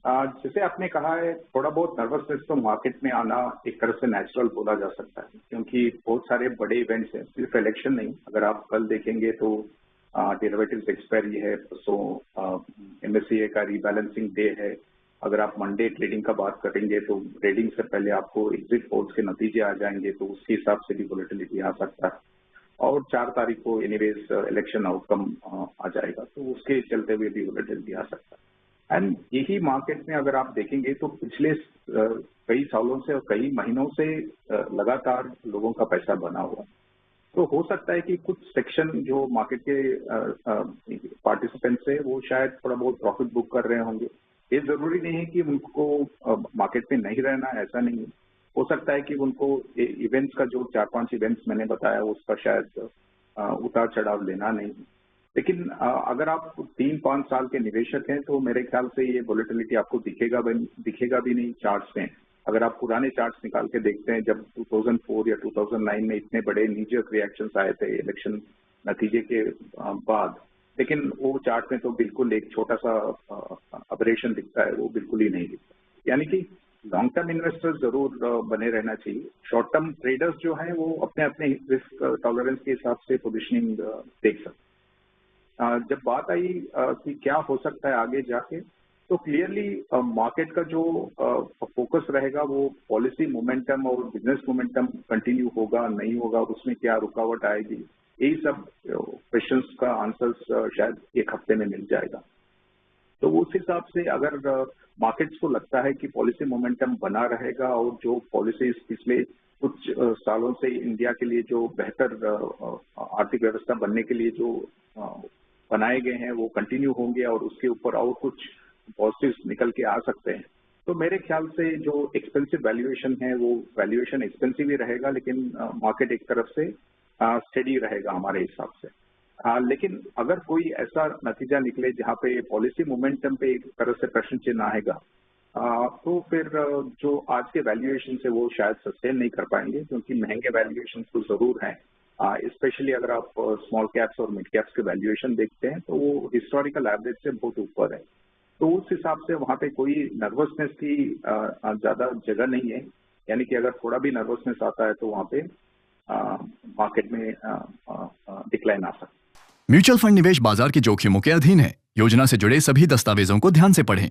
जैसे आपने कहा है, थोड़ा बहुत नर्वसनेस तो मार्केट में आना एक तरह से नेचुरल बोला जा सकता है, क्योंकि बहुत सारे बड़े इवेंट्स हैं, सिर्फ इलेक्शन नहीं। अगर आप कल देखेंगे तो डेरिवेटिव्स एक्सपायरी है, परसों एमएससीआई का रीबैलेंसिंग डे है। अगर आप मंडे ट्रेडिंग का बात करेंगे तो ट्रेडिंग से पहले आपको एग्जिट पोल्स के नतीजे आ जाएंगे, तो उसके हिसाब से भी वोलेटिलिटी आ सकता है। और 4 तारीख को एनीवेज इलेक्शन आउटकम आ जाएगा, तो उसके चलते हुए भी वोलेटिलिटी आ सकता है। एंड यही मार्केट में अगर आप देखेंगे तो पिछले कई सालों से और कई महीनों से लगातार लोगों का पैसा बना हुआ है। तो हो सकता है कि कुछ सेक्शन जो मार्केट के पार्टिसिपेंट्स है वो शायद थोड़ा बहुत प्रॉफिट बुक कर रहे होंगे। ये जरूरी नहीं है कि उनको मार्केट में नहीं रहना, ऐसा नहीं है। हो सकता है कि उनको इवेंट्स का जो 4-5 इवेंट्स मैंने बताया उसका शायद उतार चढ़ाव लेना नहीं। लेकिन अगर आप 3-5 साल के निवेशक हैं तो मेरे ख्याल से ये वोलेटिलिटी आपको दिखेगा भी नहीं चार्ट्स में। अगर आप पुराने चार्ट्स निकाल के देखते हैं, जब 2004 या 2009 में इतने बड़े नीजक रिएक्शंस आए थे इलेक्शन नतीजे के बाद, लेकिन वो चार्ट में तो बिल्कुल एक छोटा सा अबरेशन दिखता है, वो बिल्कुल ही नहीं दिखता। यानी कि लॉन्ग टर्म इन्वेस्टर्स जरूर बने रहना चाहिए। शॉर्ट टर्म ट्रेडर्स जो हैं वो अपने अपने रिस्क टॉलरेंस के हिसाब से पोजिशनिंग देख सकते हैं। जब बात आई कि क्या हो सकता है आगे जाके, तो क्लियरली मार्केट का जो फोकस रहेगा वो पॉलिसी मोमेंटम और बिजनेस मोमेंटम कंटिन्यू होगा नहीं होगा, उसमें क्या रुकावट आएगी, यही सब क्वेश्चंस का आंसर्स शायद एक हफ्ते में मिल जाएगा। तो उस हिसाब से अगर मार्केट्स को लगता है कि पॉलिसी मोमेंटम बना रहेगा और जो पॉलिसीज पिछले कुछ सालों से इंडिया के लिए जो बेहतर आर्थिक व्यवस्था बनने के लिए जो बनाए गए हैं वो कंटिन्यू होंगे और उसके ऊपर और कुछ पॉजिटिव्स निकल के आ सकते हैं, तो मेरे ख्याल से जो एक्सपेंसिव वैल्यूएशन है वो वैल्यूएशन एक्सपेंसिव ही रहेगा, लेकिन मार्केट एक तरफ से स्टेडी रहेगा हमारे हिसाब से। लेकिन अगर कोई ऐसा नतीजा निकले जहाँ पे पॉलिसी मोमेंटम पे एक तरह से प्रश्न चिन्ह आएगा, तो फिर जो आज के वैल्यूएशन है वो शायद सस्टेन नहीं कर पाएंगे, क्योंकि महंगे वैल्यूएशन तो जरूर हैं। स्पेशली अगर आप स्मॉल कैप्स और मिड कैप्स के वैल्यूएशन देखते हैं तो वो हिस्टोरिकल एवरेज से बहुत ऊपर है। तो उस हिसाब से वहाँ पे कोई नर्वसनेस की ज्यादा जगह नहीं है। यानी कि अगर थोड़ा भी नर्वसनेस आता है तो वहाँ पे मार्केट में डिक्लाइन आ सकता है। म्यूचुअल फंड निवेश बाजार के जोखिमों के अधीन है। योजना से जुड़े सभी दस्तावेजों को ध्यान से पढ़ें।